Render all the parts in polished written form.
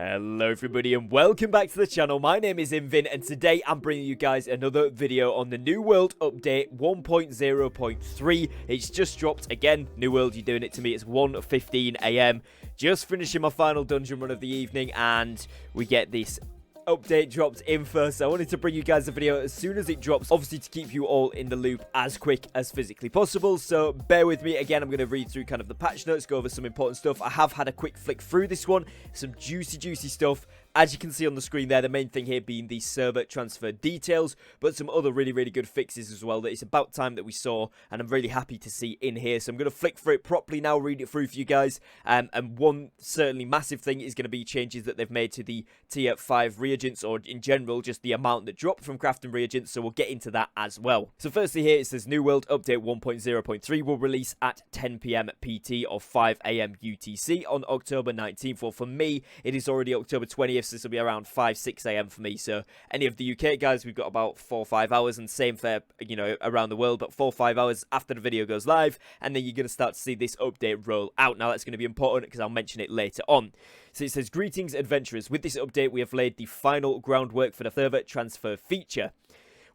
Hello everybody and welcome back to the channel. My name is Invin and today I'm bringing you guys another video on the New World Update 1.0.3. It's just dropped again. New World, you're doing it to me. It's 1:15 AM. Just finishing my final dungeon run of the evening and we get this update dropped in first. I wanted to bring you guys a video as soon as it drops, obviously to keep you all in the loop as quick as physically possible, so bear with me. Again, I'm going to read through kind of the patch notes, go over some important stuff. I have had a quick flick through this one, some juicy stuff. As you can see on the screen there, the main thing here being the server transfer details, but some other really good fixes as well that it's about time that we saw, and I'm really happy to see in here. So I'm going to flick through it properly now, read it through for you guys. And one certainly massive thing is going to be changes that they've made to the tier 5 reagents, or in general, just the amount that dropped from crafting reagents, so we'll get into that as well. So firstly here, it says New World Update 1.0.3 will release at 10 PM PT or 5 AM UTC on October 19th. Well, for me, it is already October 20th. This will be around 5-6 AM for me, so any of the UK guys, we've got about 4 or 5 hours, and same for, you know, around the world, but 4 or 5 hours after the video goes live, and then you're going to start to see this update roll out. Now that's going to be important because I'll mention it later on. So it says, greetings adventurers, with this update we have laid the final groundwork for the server transfer feature.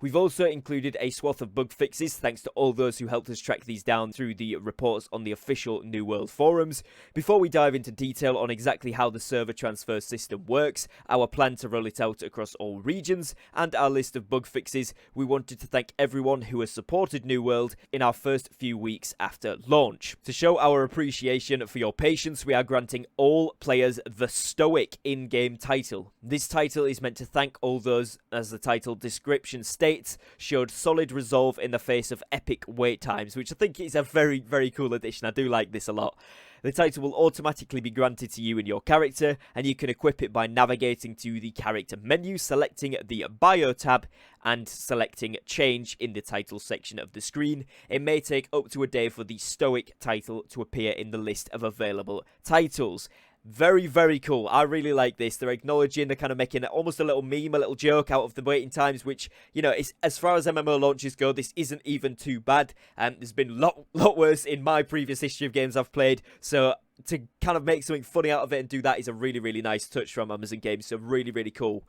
We've also included a swath of bug fixes, thanks to all those who helped us track these down through the reports on the official New World forums. Before we dive into detail on exactly how the server transfer system works, our plan to roll it out across all regions, and our list of bug fixes, we wanted to thank everyone who has supported New World in our first few weeks after launch. To show our appreciation for your patience, we are granting all players the Stoic in-game title. This title is meant to thank all those, as the title description states, showed solid resolve in the face of epic wait times, which I think is a very cool addition. I do like this a lot. The title will automatically be granted to you and your character, and you can equip it by navigating to the character menu, selecting the bio tab, and selecting change in the title section of the screen. It may take up to a day for the Stoic title to appear in the list of available titles. Very cool. I really like this. They're acknowledging, they're kind of making almost a little meme, a little joke out of the waiting times, which, you know, is, as far as MMO launches go, this isn't even too bad. There's been a lot worse in my previous history of games I've played, so to kind of make something funny out of it and do that is a really nice touch from Amazon Games, so really cool.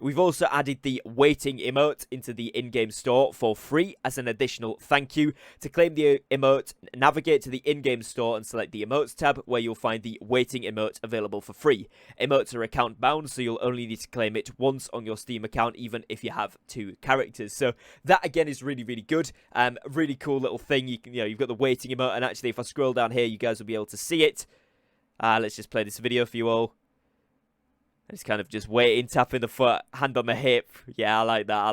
We've also added the Waiting Emote into the in-game store for free as an additional thank you. To claim the emote, navigate to the in-game store and select the Emotes tab, where you'll find the Waiting Emote available for free. Emotes are account bound, so you'll only need to claim it once on your Steam account, even if you have 2 characters. So that again is really good. Really cool little thing. You know, you've got the Waiting Emote, and actually if I scroll down here, you guys will be able to see it. Let's just play this video for you all. It's kind of just waiting, tapping the foot, hand on the hip. Yeah, I like that.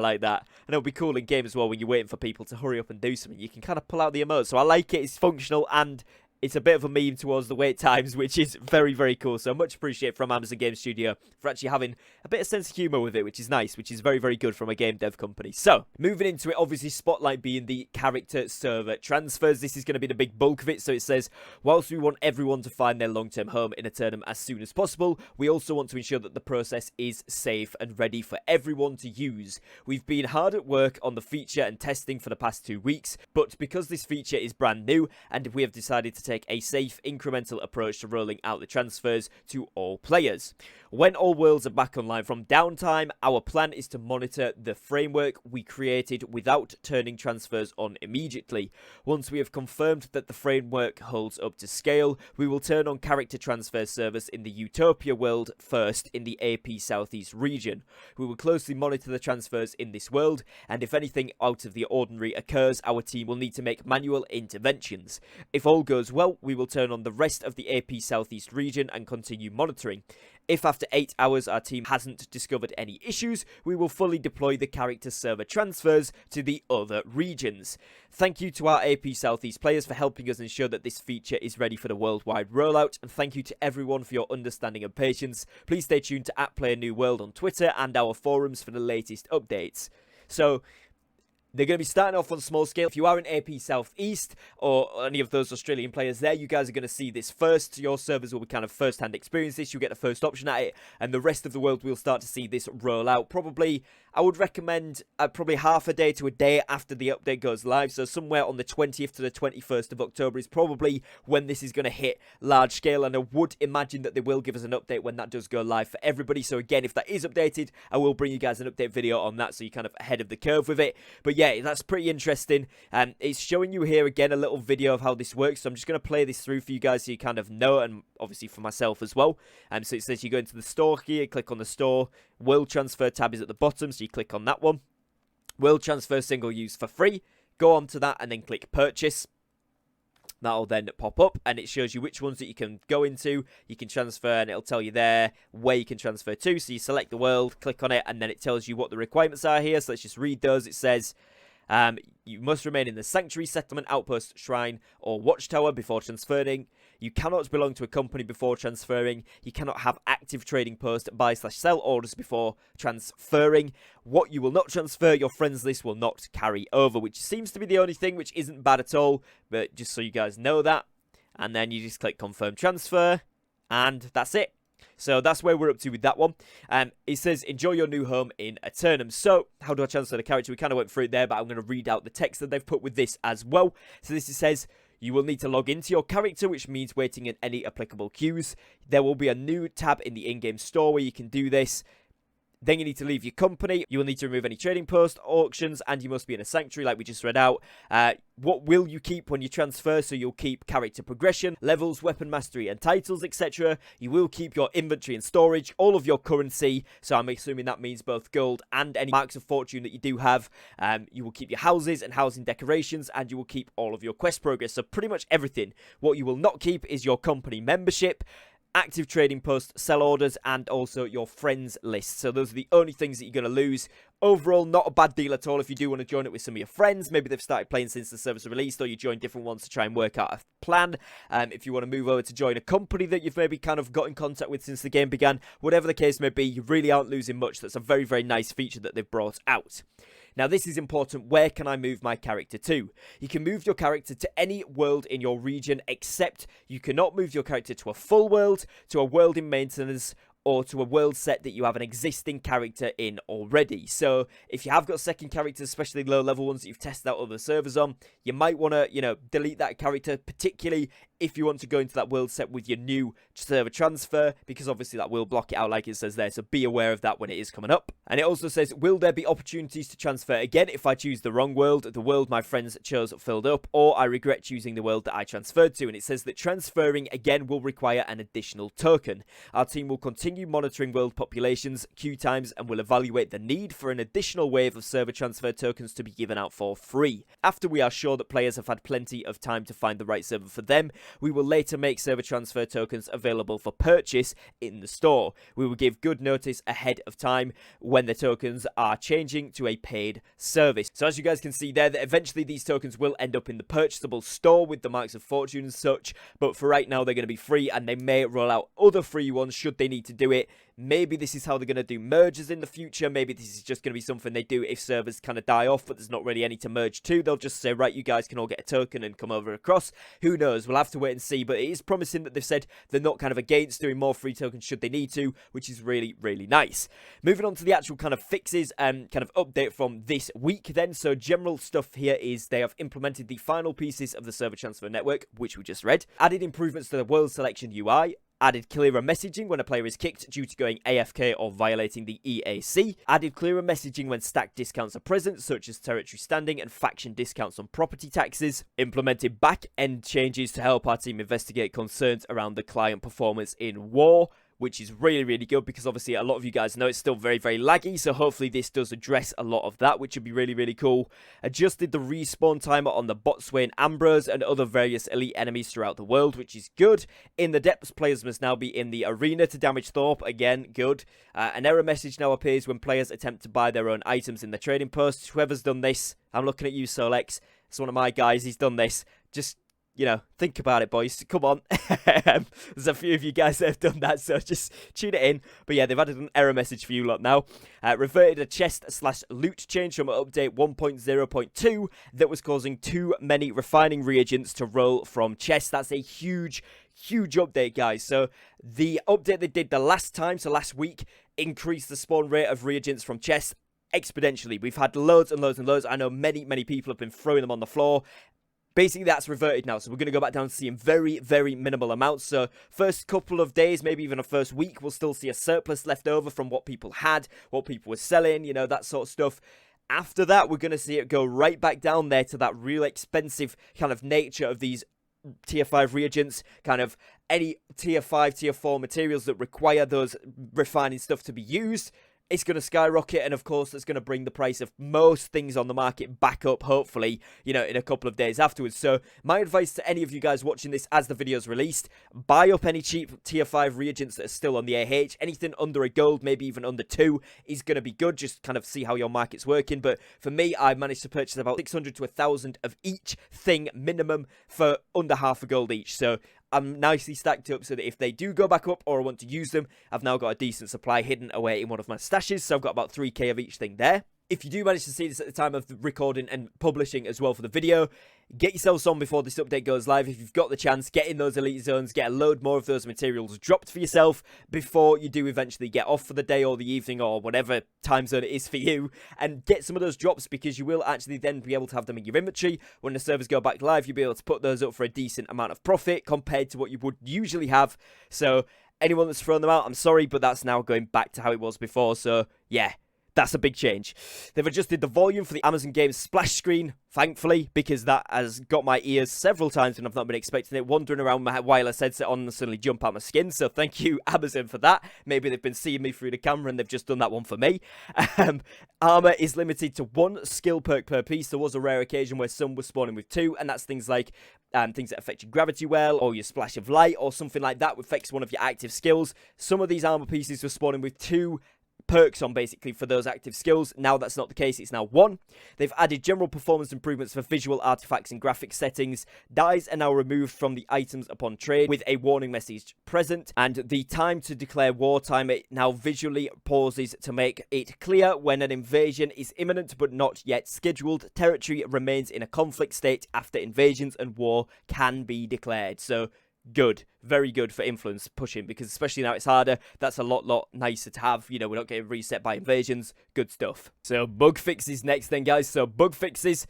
And it'll be cool in game as well when you're waiting for people to hurry up and do something. You can kind of pull out the emote. So I like it. It's functional, and it's a bit of a meme towards the wait times, which is very cool. So much appreciated from Amazon Game Studio for actually having a bit of sense of humour with it, which is nice, which is very good from a game dev company. So, moving into it, obviously Spotlight being the character server transfers. This is going to be the big bulk of it. So it says, whilst we want everyone to find their long-term home in Eternum as soon as possible, we also want to ensure that the process is safe and ready for everyone to use. We've been hard at work on the feature and testing for the past 2 weeks, but because this feature is brand new, and we have decided to take a safe, incremental approach to rolling out the transfers to all players. When all worlds are back online from downtime, our plan is to monitor the framework we created without turning transfers on immediately. Once we have confirmed that the framework holds up to scale, we will turn on character transfer service in the Utopia world first in the AP Southeast region. We will closely monitor the transfers in this world, and if anything out of the ordinary occurs, our team will need to make manual interventions. If all goes well, we will turn on the rest of the AP Southeast region and continue monitoring. If after 8 hours our team hasn't discovered any issues, we will fully deploy the character server transfers to the other regions. Thank you to our AP Southeast players for helping us ensure that this feature is ready for the worldwide rollout, and thank you to everyone for your understanding and patience. Please stay tuned to @PlayerNewWorld on Twitter and our forums for the latest updates. So, They're going to be starting off on a small scale. If you are in AP Southeast or any of those Australian players there, you guys are going to see this first. Your servers will be kind of first-hand experience this. You'll get the first option at it, and the rest of the world will start to see this roll out. Probably, I would recommend probably half a day to a day after the update goes live. So somewhere on the 20th to the 21st of October is probably when this is going to hit large scale, and I would imagine that they will give us an update when that does go live for everybody. So again, if that is updated, I will bring you guys an update video on that so you're kind of ahead of the curve with it. But yeah, that's pretty interesting. It's showing you here again a little video of how this works. So I'm just going to play this through for you guys so you kind of know, and obviously for myself as well. So it says you go into the store here, click on the store. World Transfer tab is at the bottom, so you click on that one. World Transfer single use for free. Go on to that and then click purchase. That'll then pop up and it shows you which ones that you can go into. You can transfer and it'll tell you there where you can transfer to. So you select the world, click on it, and then it tells you what the requirements are here. So let's just read those. It says you must remain in the sanctuary, settlement, outpost, shrine, or watchtower before transferring. You cannot belong to a company before transferring. You cannot have active trading post, buy/sell orders before transferring. What you will not transfer, your friends list will not carry over, which seems to be the only thing, which isn't bad at all, but just so you guys know that. And then you just click confirm transfer, and that's it. So that's where we're up to with that one. It says, enjoy your new home in Eternum. So how do I transfer the character? We kind of went through it there, but I'm going to read out the text that they've put with this as well. So this says, you will need to log into your character, which means waiting in any applicable queues. There will be a new tab in the in-game store where you can do this. Then you need to leave your company. You will need to remove any trading posts, auctions, and you must be in a sanctuary like we just read out. What will you keep when you transfer? So you'll keep character progression, levels, weapon mastery, and titles, etc. You will keep your inventory and storage, all of your currency. So I'm assuming that means both gold and any marks of fortune that you do have. You will keep your houses and housing decorations, and you will keep all of your quest progress. So pretty much everything. What you will not keep is your company membership, active trading posts, sell orders, and also your friends list. So those are the only things that you're going to lose. Overall, not a bad deal at all if you do want to join it with some of your friends. Maybe they've started playing since the service was released, or you join different ones to try and work out a plan. If you want to move over to join a company that you've maybe kind of got in contact with since the game began, whatever the case may be, you really aren't losing much. That's a very, very nice feature that they've brought out. Now, this is important. Where can I move my character to? You can move your character to any world in your region, except you cannot move your character to a full world, to a world in maintenance, or to a world set that you have an existing character in already. So if you have got second characters, especially low level ones that you've tested out other servers on, you might want to, delete that character, particularly if you want to go into that world set with your new server transfer, because obviously that will block it out like it says there, so be aware of that when it is coming up. And it also says, will there be opportunities to transfer again if I choose the wrong world, the world my friends chose filled up, or I regret choosing the world that I transferred to? And it says that transferring again will require an additional token. Our team will continue monitoring world populations, queue times, and will evaluate the need for an additional wave of server transfer tokens to be given out for free. After we are sure that players have had plenty of time to find the right server for them, we will later make server transfer tokens available for purchase in the store. We will give good notice ahead of time when the tokens are changing to a paid service. So as you guys can see there, that eventually these tokens will end up in the purchasable store with the marks of fortune and such, but for right now they're going to be free, and they may roll out other free ones should they need to do it. Maybe this is how they're going to do mergers in the future. Maybe this is just going to be something they do if servers kind of die off, but there's not really any to merge to. They'll just say, right, you guys can all get a token and come over across. Who knows? We'll have to wait and see, but it is promising that they've said they're not kind of against doing more free tokens should they need to, which is really, really nice. Moving on to the actual kind of fixes and kind of update from this week then. So general stuff here is they have implemented the final pieces of the server transfer network, which we just read. Added improvements to the world selection UI. Added clearer messaging when a player is kicked due to going AFK or violating the EAC. Added clearer messaging when stacked discounts are present, such as territory standing and faction discounts on property taxes. Implemented back-end changes to help our team investigate concerns around the client performance in war, which is really, really good because obviously a lot of you guys know it's still very, very laggy. So hopefully this does address a lot of that, which would be really, really cool. Adjusted the respawn timer on the Botswain Ambrose and other various elite enemies throughout the world, which is good. In the depths, players must now be in the arena to damage Thorpe. Again, good. An error message now appears when players attempt to buy their own items in the trading post. Whoever's done this, I'm looking at you, Solex. It's one of my guys. He's done this. Just you know, think about it, boys. Come on. There's a few of you guys that have done that, so just tune it in. But yeah, they've added an error message for you lot now. Reverted a chest/loot change from update 1.0.2 that was causing too many refining reagents to roll from chests. That's a huge update, guys. So the update they did the last time, so last week, increased the spawn rate of reagents from chests exponentially. We've had loads and loads and loads. I know many people have been throwing them on the floor. Basically, that's reverted now, so we're going to go back down to seeing very minimal amounts. So first couple of days, maybe even a first week, we'll still see a surplus left over from what people had, what people were selling, you know, that sort of stuff. After that, we're going to see it go right back down there to that real expensive kind of nature of these tier 5 reagents, kind of any tier 5, tier 4 materials that require those refining stuff to be used. It's going to skyrocket, and of course, it's going to bring the price of most things on the market back up, hopefully, you know, in a couple of days afterwards. So, my advice to any of you guys watching this as the video's released, buy up any cheap tier 5 reagents that are still on the AH. Anything under a gold, maybe even under 2, is going to be good. Just kind of see how your market's working. But for me, I managed to purchase about 600 to 1,000 of each thing minimum for under half a gold each. So, I'm nicely stacked up so that if they do go back up or I want to use them, I've now got a decent supply hidden away in one of my stashes. So I've got about 3k of each thing there. If you do manage to see this at the time of the recording and publishing as well for the video, get yourselves on before this update goes live. If you've got the chance, get in those elite zones, get a load more of those materials dropped for yourself before you do eventually get off for the day or the evening or whatever time zone it is for you, and get some of those drops because you will actually then be able to have them in your inventory. When the servers go back live, you'll be able to put those up for a decent amount of profit compared to what you would usually have. So anyone that's thrown them out, I'm sorry, but that's now going back to how it was before. So yeah, that's a big change. They've adjusted the volume for the Amazon Games splash screen, thankfully, because that has got my ears several times when I've not been expecting it, wandering around my wireless headset on and suddenly jump out my skin. So thank you, Amazon, for that. Maybe they've been seeing me through the camera and they've just done that one for me. Armor is limited to 1 skill perk per piece. There was a rare occasion where some were spawning with 2, and that's things like things that affect your gravity well, or your splash of light, or something like that, which affects one of your active skills. Some of these armor pieces were spawning with 2 perks on basically for those active skills. Now that's not the case, it's now 1. They've added general performance improvements for visual artifacts and graphics settings. Dyes are now removed from the items upon trade with a warning message present, and the time to declare wartime, it now visually pauses to make it clear when an invasion is imminent but not yet scheduled. Territory remains in a conflict state after invasions, and war can be declared. So good, very good for influence pushing, because especially now it's harder, that's a lot nicer to have. You know, we're not getting reset by invasions. Good stuff. So bug fixes next then, guys. So bug fixes,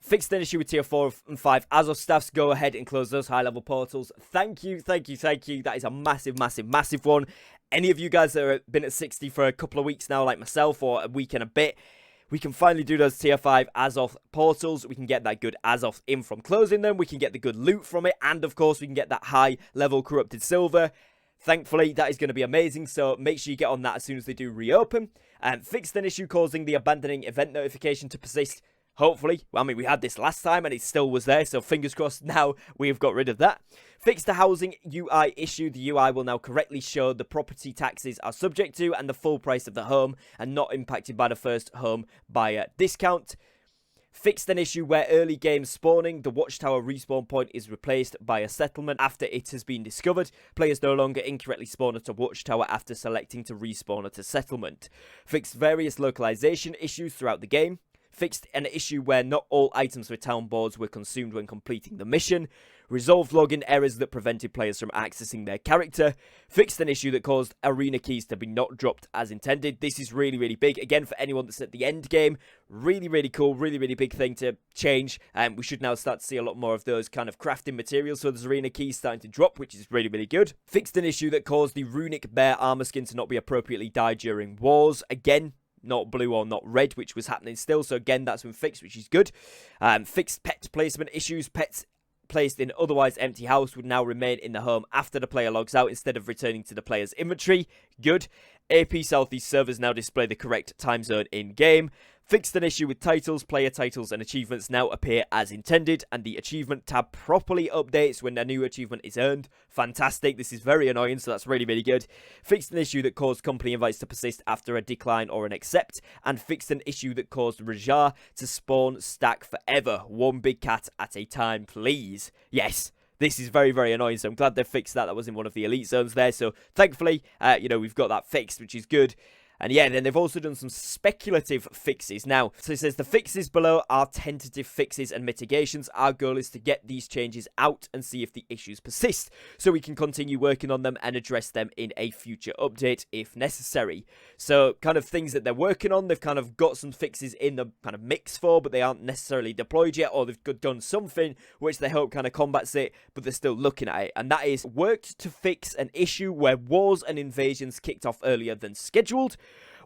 fixed an issue with tier 4 and 5 Azoth staffs. Go ahead and close those high level portals. Thank you. That is a massive one. Any of you guys that have been at 60 for a couple of weeks now, like myself, or a week and a bit, we can finally do those tier 5 Azoth portals. We can get that good Azoth in from closing them. We can get the good loot from it. And, of course, we can get that high-level corrupted silver. Thankfully, that is going to be amazing. So make sure you get on that as soon as they do reopen. Fixed an issue causing the abandoning event notification to persist. Hopefully. Well, I mean, we had this last time and it still was there. So fingers crossed now we've got rid of that. Fixed the housing UI issue. The UI will now correctly show the property taxes are subject to and the full price of the home, and not impacted by the first home buyer discount. Fixed an issue where early game spawning, the watchtower respawn point is replaced by a settlement after it has been discovered. Players no longer incorrectly spawn at a watchtower after selecting to respawn at a settlement. Fixed various localization issues throughout the game. Fixed an issue where not all items for town boards were consumed when completing the mission. Resolved login errors that prevented players from accessing their character. Fixed an issue that caused arena keys to be not dropped as intended. This is really big. Again, for anyone that's at the end game, really cool, really big thing to change. We should now start to see a lot more of those kind of crafting materials for those arena keys starting to drop, which is really good. Fixed an issue that caused the runic bear armor skin to not be appropriately dyed during wars. Again, not blue or not red, which was happening still. So again, that's been fixed, which is good. Fixed pet placement issues. Pets placed in otherwise empty house would now remain in the home after the player logs out instead of returning to the player's inventory. Good. AP Southeast servers now display the correct time zone in game. Fixed an issue with titles, player titles, and achievements now appear as intended, and the achievement tab properly updates when a new achievement is earned. Fantastic. This is very annoying, so that's really, really good. Fixed an issue that caused company invites to persist after a decline or an accept, and fixed an issue that caused Rajar to spawn stack forever. One big cat at a time, please. Yes. This is very, very annoying, so I'm glad they fixed that. That was in one of the elite zones there, so thankfully, we've got that fixed, which is good. And yeah, then they've also done some speculative fixes. Now, so it says the fixes below are tentative fixes and mitigations. Our goal is to get these changes out and see if the issues persist, so we can continue working on them and address them in a future update if necessary. So kind of things that they're working on, they've kind of got some fixes in the kind of mix for, but they aren't necessarily deployed yet, or they've done something which they hope kind of combats it, but they're still looking at it. And that is worked to fix an issue where wars and invasions kicked off earlier than scheduled.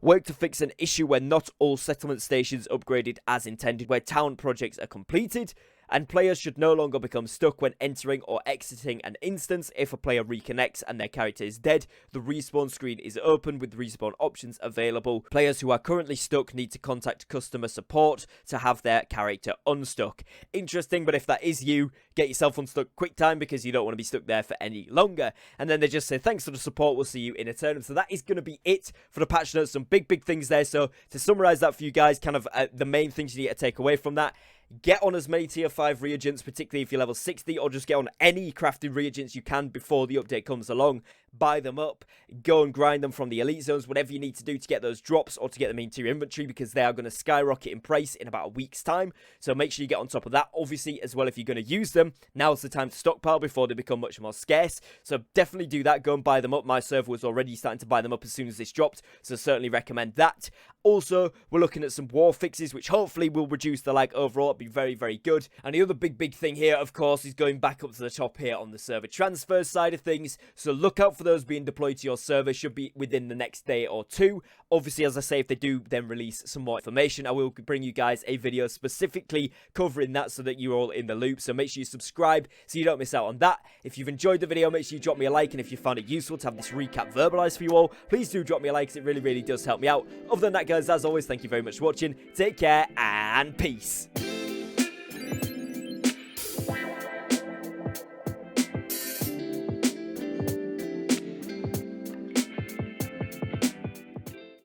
Work to fix an issue where not all settlement stations upgraded as intended, where town projects are completed, and players should no longer become stuck when entering or exiting an instance. If a player reconnects and their character is dead, the respawn screen is open with respawn options available. Players who are currently stuck need to contact customer support to have their character unstuck. Interesting, but if that is you, get yourself unstuck quick time because you don't want to be stuck there for any longer. And then they just say, thanks for the support, we'll see you in a turn. So that is going to be it for the patch notes. Some big, big things there. So to summarize that for you guys, kind of the main things you need to take away from that: get on as many tier 5 reagents, particularly if you're level 60, or just get on any crafted reagents you can before the update comes along. Buy them up, go and grind them from the elite zones, whatever you need to do to get those drops or to get them into your inventory, because they are going to skyrocket in price in about a week's time. So make sure you get on top of that. Obviously, as well, if you're going to use them, now's the time to stockpile before they become much more scarce. So definitely do that. Go and buy them up. My server was already starting to buy them up as soon as this dropped, so certainly recommend that. Also, we're looking at some war fixes, which hopefully will reduce the lag overall. It'll be very, very good. And the other big thing here, of course, is going back up to the top here on the server transfer side of things. So look out for those being deployed to your server. Should be within the next day or two. Obviously, as I say, if they do then release some more information, I will bring you guys a video specifically covering that so that you're all in the loop. So make sure you subscribe so you don't miss out on that. If you've enjoyed the video, make sure you drop me a like. And if you found it useful to have this recap verbalized for you all, please do drop me a like, because it really, really does help me out. Other than that, guys, as always, thank you very much for watching. Take care and peace.